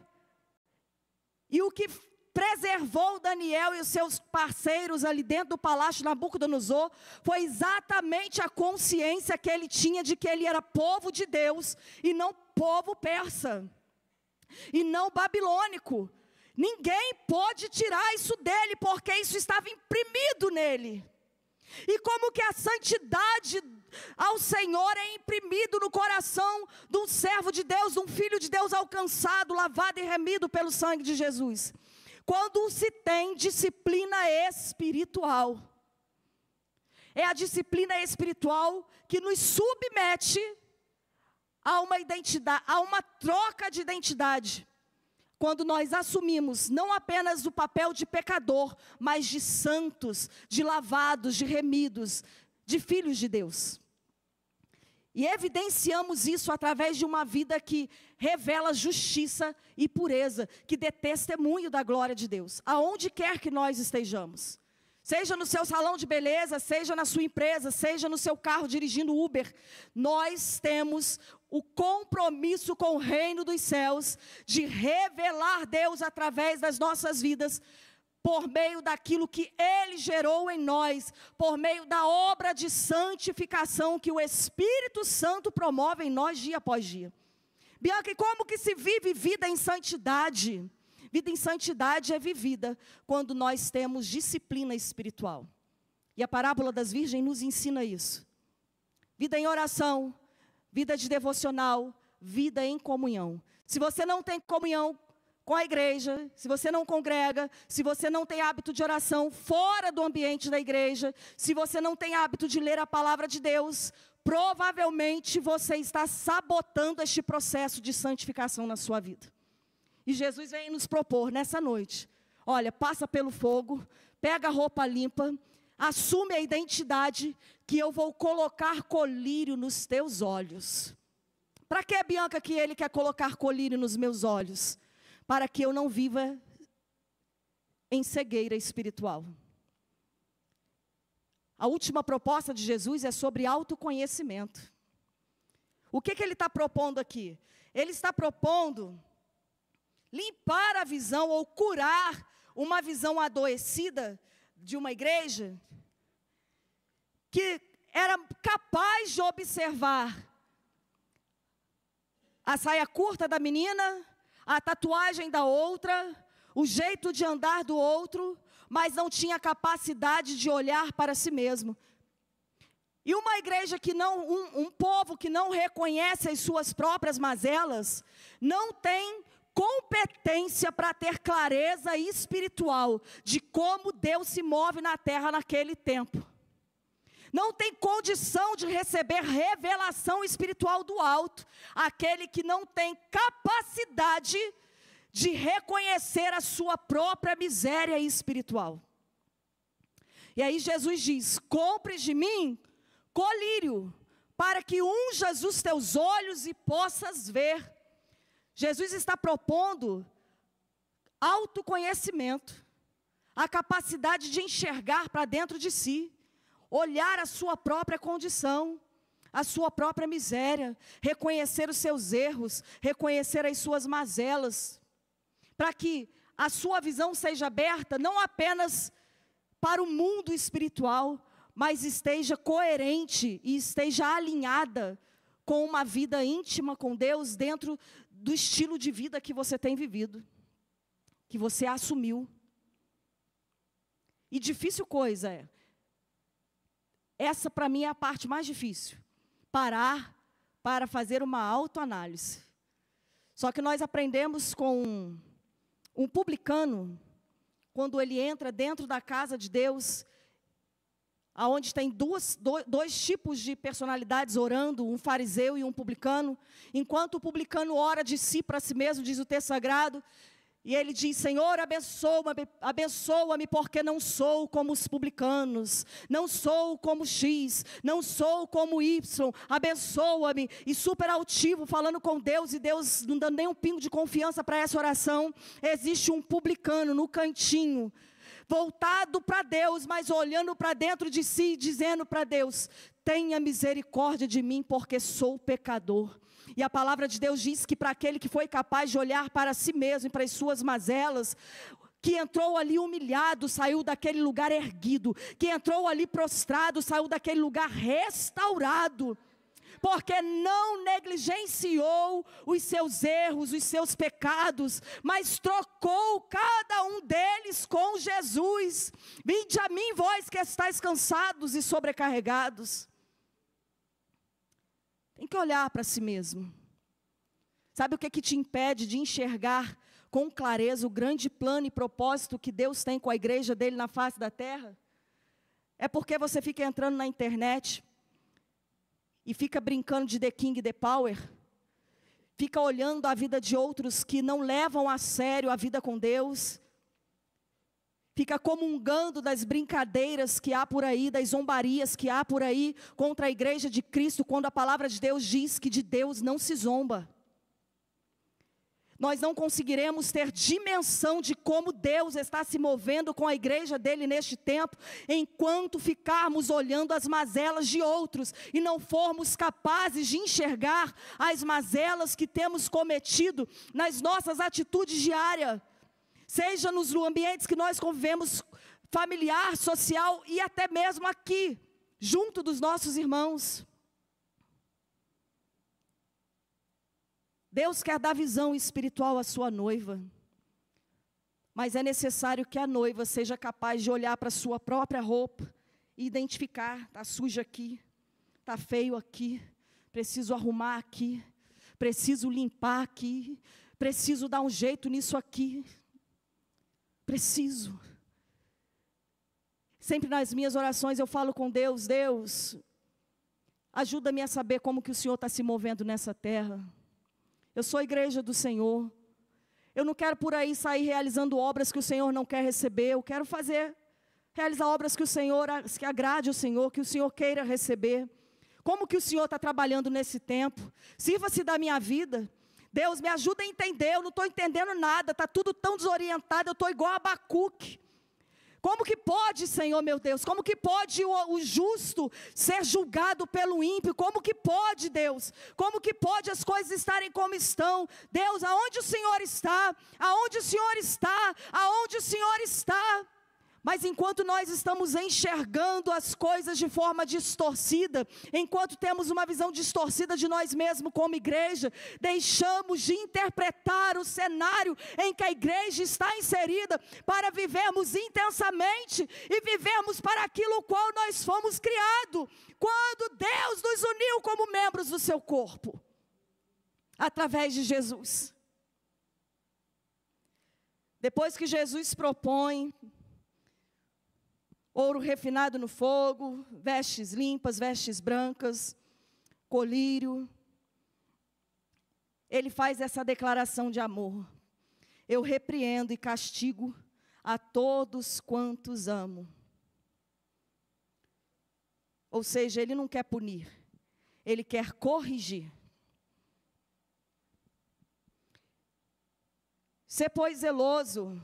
e o que preservou Daniel e os seus parceiros ali dentro do palácio de Nabucodonosor foi exatamente a consciência que ele tinha de que ele era povo de Deus e não povo persa, e não babilônico. Ninguém pode tirar isso dele, porque isso estava imprimido nele. E como que a santidade ao Senhor é imprimido no coração de um servo de Deus, de um filho de Deus alcançado, lavado e remido pelo sangue de Jesus? Quando se tem disciplina espiritual. É a disciplina espiritual que nos submete a uma identidade, a uma troca de identidade. Quando nós assumimos não apenas o papel de pecador, mas de santos, de lavados, de remidos, de filhos de Deus. E evidenciamos isso através de uma vida que revela justiça e pureza, que dê testemunho da glória de Deus, aonde quer que nós estejamos. Seja no seu salão de beleza, seja na sua empresa, seja no seu carro dirigindo Uber, nós temos o compromisso com o reino dos céus de revelar Deus através das nossas vidas, por meio daquilo que Ele gerou em nós, por meio da obra de santificação que o Espírito Santo promove em nós dia após dia. Bianca, e como que se vive vida em santidade? Vida em santidade é vivida quando nós temos disciplina espiritual. E a parábola das virgens nos ensina isso. Vida em oração, vida de devocional, vida em comunhão. Se você não tem comunhão com a igreja, se você não congrega, se você não tem hábito de oração fora do ambiente da igreja, se você não tem hábito de ler a palavra de Deus, provavelmente você está sabotando este processo de santificação na sua vida. E Jesus vem nos propor nessa noite, olha, passa pelo fogo, pega a roupa limpa, assume a identidade que eu vou colocar colírio nos teus olhos. Para que, Bianca, que Ele quer colocar colírio nos meus olhos? Para que eu não viva em cegueira espiritual. A última proposta de Jesus é sobre autoconhecimento. O que Ele está propondo aqui? Ele está propondo limpar a visão ou curar uma visão adoecida de uma igreja que era capaz de observar a saia curta da menina, a tatuagem da outra, o jeito de andar do outro, mas não tinha capacidade de olhar para si mesmo. E uma igreja que não, um povo que não reconhece as suas próprias mazelas, não tem competência para ter clareza espiritual de como Deus se move na terra naquele tempo. Não tem condição de receber revelação espiritual do alto, aquele que não tem capacidade de reconhecer a sua própria miséria espiritual. E aí Jesus diz: compres de mim colírio, para que unjas os teus olhos e possas ver. Jesus está propondo autoconhecimento, a capacidade de enxergar para dentro de si, olhar a sua própria condição, a sua própria miséria, reconhecer os seus erros, reconhecer as suas mazelas, para que a sua visão seja aberta não apenas para o mundo espiritual, mas esteja coerente e esteja alinhada com uma vida íntima com Deus dentro do estilo de vida que você tem vivido, que você assumiu. E difícil coisa é, essa para mim é a parte mais difícil, parar para fazer uma autoanálise. Só que nós aprendemos com um publicano, quando ele entra dentro da casa de Deus, aonde tem dois tipos de personalidades orando, um fariseu e um publicano. Enquanto o publicano ora de si para si mesmo, diz o texto sagrado, e ele diz: Senhor, abençoa-me, porque não sou como os publicanos, não sou como X, não sou como Y, abençoa-me. E super altivo, falando com Deus, e Deus não dando nem um pingo de confiança para essa oração. Existe um publicano no cantinho, voltado para Deus, mas olhando para dentro de si, dizendo para Deus: tenha misericórdia de mim, porque sou pecador. E a palavra de Deus diz que para aquele que foi capaz de olhar para si mesmo e para as suas mazelas, que entrou ali humilhado, saiu daquele lugar erguido, que entrou ali prostrado, saiu daquele lugar restaurado, porque não negligenciou os seus erros, os seus pecados, mas trocou cada um deles com Jesus. Vinde a mim, vós que estáis cansados e sobrecarregados. Tem que olhar para si mesmo. Sabe o que te impede de enxergar com clareza o grande plano e propósito que Deus tem com a igreja dele na face da terra? É porque você fica entrando na internet e fica brincando de The King, The Power, fica olhando a vida de outros que não levam a sério a vida com Deus, fica comungando das brincadeiras que há por aí, das zombarias que há por aí contra a igreja de Cristo, quando a palavra de Deus diz que de Deus não se zomba. Nós não conseguiremos ter dimensão de como Deus está se movendo com a igreja dele neste tempo, enquanto ficarmos olhando as mazelas de outros e não formos capazes de enxergar as mazelas que temos cometido nas nossas atitudes diárias, seja nos ambientes que nós convivemos, familiar, social e até mesmo aqui, junto dos nossos irmãos. Deus quer dar visão espiritual à sua noiva, mas é necessário que a noiva seja capaz de olhar para a sua própria roupa e identificar: está suja aqui, está feio aqui, preciso arrumar aqui, preciso limpar aqui, preciso dar um jeito nisso aqui, preciso. Sempre nas minhas orações eu falo com Deus: Deus, ajuda-me a saber como que o Senhor está se movendo nessa terra. Eu sou a igreja do Senhor. Eu não quero por aí sair realizando obras que o Senhor não quer receber. Eu quero realizar obras que que agrade o Senhor, que o Senhor queira receber. Como que o Senhor está trabalhando nesse tempo? Sirva-se da minha vida. Deus, me ajuda a entender, eu não estou entendendo nada, está tudo tão desorientado, eu estou igual a Abacuque. Como que pode, Senhor meu Deus, como que pode o justo ser julgado pelo ímpio? Como que pode, Deus? Como que pode as coisas estarem como estão? Deus, aonde o Senhor está? Aonde o Senhor está? Aonde o Senhor está? Mas enquanto nós estamos enxergando as coisas de forma distorcida, enquanto temos uma visão distorcida de nós mesmos como igreja, deixamos de interpretar o cenário em que a igreja está inserida para vivermos intensamente e vivermos para aquilo qual nós fomos criados, quando Deus nos uniu como membros do seu corpo, através de Jesus. Depois que Jesus propõe ouro refinado no fogo, vestes limpas, vestes brancas, colírio, ele faz essa declaração de amor: eu repreendo e castigo a todos quantos amo. Ou seja, ele não quer punir, ele quer corrigir. Sê, pois, zeloso.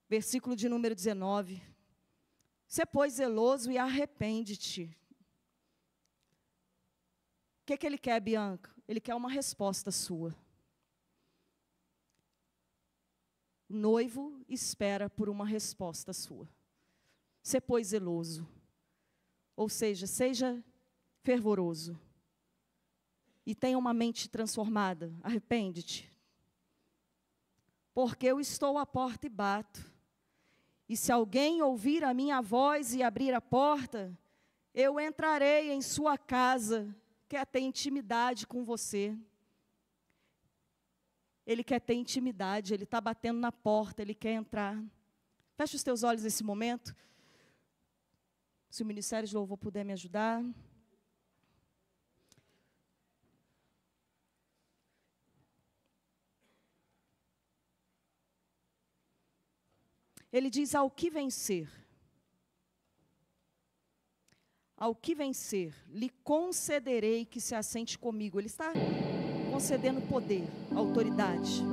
Versículo de número 19. Sê, pois, zeloso e arrepende-te. O que ele quer, Bianca? Ele quer uma resposta sua. O noivo espera por uma resposta sua. Sê, pois, zeloso. Ou seja, seja fervoroso. E tenha uma mente transformada. Arrepende-te. Porque eu estou à porta e bato. E se alguém ouvir a minha voz e abrir a porta, eu entrarei em sua casa, quer ter intimidade com você. Ele quer ter intimidade, ele está batendo na porta, ele quer entrar. Feche os teus olhos nesse momento. Se o Ministério de Louvor puder me ajudar. Ele diz: ao que vencer, lhe concederei que se assente comigo. Ele está concedendo poder, autoridade,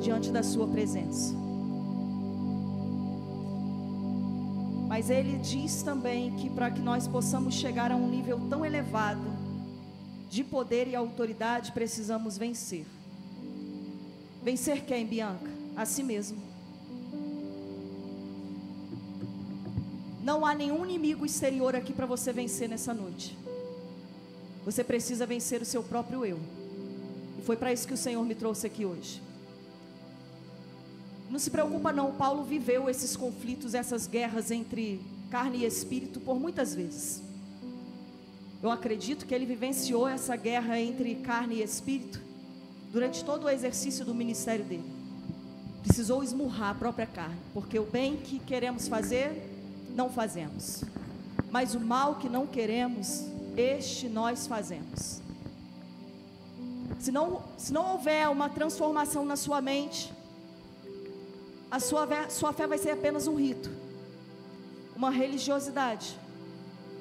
diante da sua presença. Mas ele diz também que para que nós possamos chegar a um nível tão elevado de poder e autoridade, precisamos vencer. Vencer quem, Bianca? A si mesmo. Não há nenhum inimigo exterior aqui para você vencer nessa noite. Você precisa vencer o seu próprio eu. E foi para isso que o Senhor me trouxe aqui hoje. Não se preocupa não, Paulo viveu esses conflitos, essas guerras entre carne e espírito por muitas vezes. Eu acredito que ele vivenciou essa guerra entre carne e espírito durante todo o exercício do ministério dele. Precisou esmurrar a própria carne, porque o bem que queremos fazer, não fazemos, mas o mal que não queremos, este nós fazemos. Se não houver uma transformação na sua mente, a sua fé vai ser apenas um rito, uma religiosidade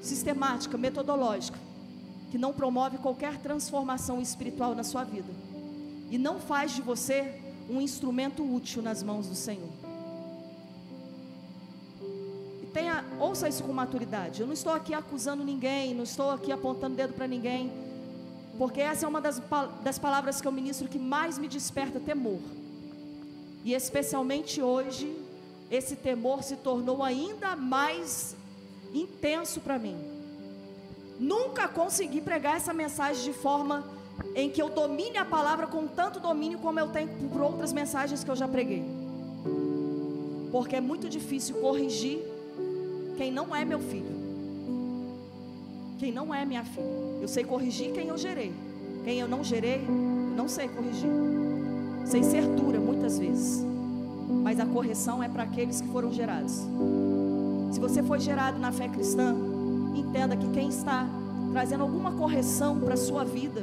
sistemática, metodológica, que não promove qualquer transformação espiritual na sua vida, e não faz de você um instrumento útil nas mãos do Senhor. Ouça isso com maturidade. Eu não estou aqui acusando ninguém, não estou aqui apontando dedo para ninguém, porque essa é uma das palavras que eu ministro que mais me desperta temor. E especialmente hoje, esse temor se tornou ainda mais intenso para mim. Nunca consegui pregar essa mensagem de forma em que eu domine a palavra com tanto domínio como eu tenho por outras mensagens que eu já preguei. Porque é muito difícil corrigir quem não é meu filho, quem não é minha filha. Eu sei corrigir quem eu gerei. Quem eu não gerei, eu não sei corrigir. Sei ser dura muitas vezes, mas a correção é para aqueles que foram gerados. Se você foi gerado na fé cristã, entenda que quem está trazendo alguma correção para a sua vida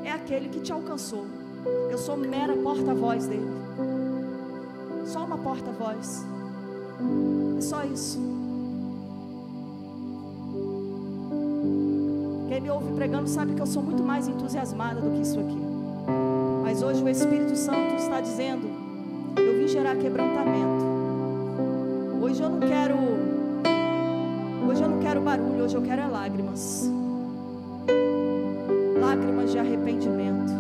é aquele que te alcançou. Eu sou mera porta-voz dele, só uma porta-voz, é só isso. Quem me ouve pregando sabe que eu sou muito mais entusiasmada do que isso aqui. Mas hoje o Espírito Santo está dizendo: eu vim gerar quebrantamento. Hoje eu não quero barulho, hoje eu quero lágrimas. Lágrimas de arrependimento.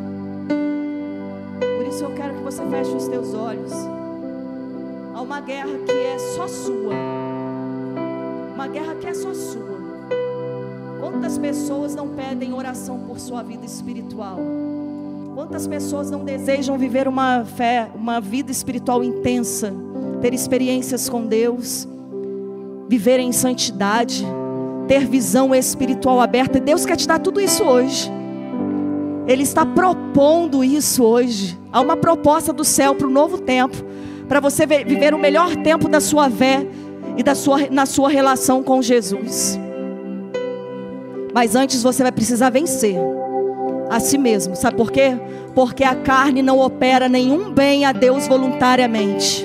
Por isso eu quero que você feche os teus olhos. uma guerra que é só sua. Uma guerra que é só sua. Quantas pessoas não pedem oração por sua vida espiritual? Quantas pessoas não desejam viver uma fé, uma vida espiritual intensa, ter experiências com Deus, viver em santidade, ter visão espiritual aberta? E Deus quer te dar tudo isso hoje. Ele está propondo isso hoje. Há uma proposta do céu para o novo tempo, para você viver o melhor tempo da sua fé e na sua relação com Jesus. Mas antes você vai precisar vencer a si mesmo. Sabe por quê? Porque a carne não opera nenhum bem a Deus voluntariamente.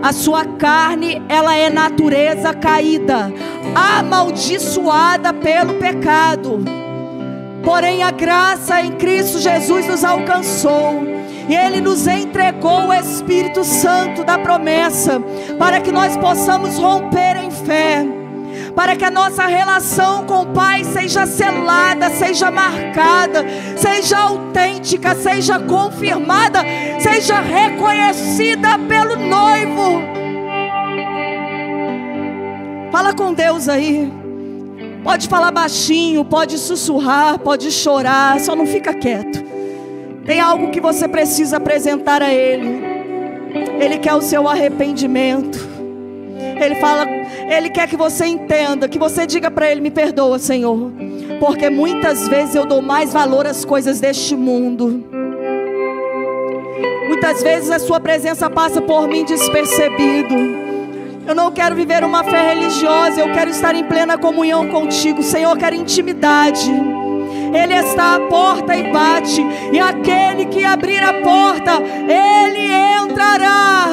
A sua carne, ela é natureza caída, amaldiçoada pelo pecado. Porém a graça em Cristo Jesus nos alcançou, e Ele nos entregou o Espírito Santo da promessa, para que nós possamos romper em fé, para que a nossa relação com o Pai seja selada, seja marcada, seja autêntica, seja confirmada, seja reconhecida pelo noivo. Fala com Deus aí. Pode falar baixinho, pode sussurrar, pode chorar, só não fica quieto. Tem algo que você precisa apresentar a Ele. Ele quer o seu arrependimento. Ele quer que você entenda, que você diga para Ele: me perdoa, Senhor, porque muitas vezes eu dou mais valor às coisas deste mundo. Muitas vezes a sua presença passa por mim despercebido. Eu não quero viver uma fé religiosa, eu quero estar em plena comunhão contigo. Senhor, eu quero intimidade. Ele está à porta e bate, e aquele que abrir a porta, Ele entrará.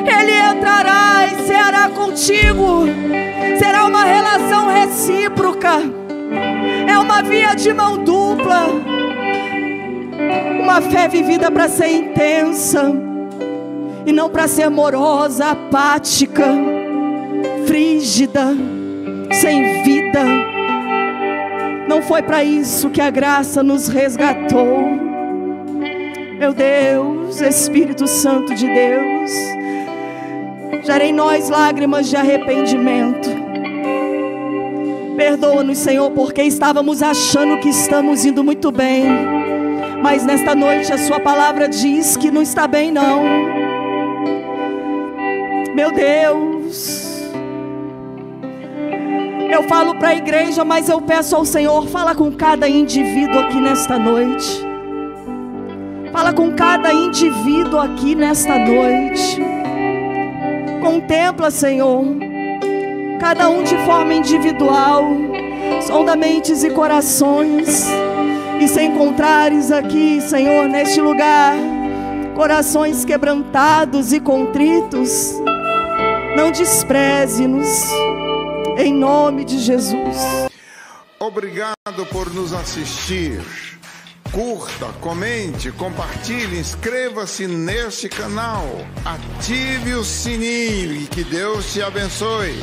Ele entrará e ceará contigo. Será uma relação recíproca. É uma via de mão dupla. Uma fé vivida para ser intensa e não para ser morosa, apática, frígida, sem vida. Não foi para isso que a graça nos resgatou. Meu Deus, Espírito Santo de Deus, gera em nós lágrimas de arrependimento. Perdoa-nos, Senhor, porque estávamos achando que estamos indo muito bem, mas nesta noite a sua palavra diz que não está bem não. Meu Deus, eu falo para a igreja, mas eu peço ao Senhor: fala com cada indivíduo aqui nesta noite. Fala com cada indivíduo aqui nesta noite. Contempla, Senhor, cada um de forma individual. Sonda mentes e corações. E se encontrares aqui, Senhor, neste lugar, corações quebrantados e contritos, não despreze-nos, em nome de Jesus. Obrigado por nos assistir. Curta, comente, compartilhe, inscreva-se neste canal, ative o sininho e que Deus te abençoe.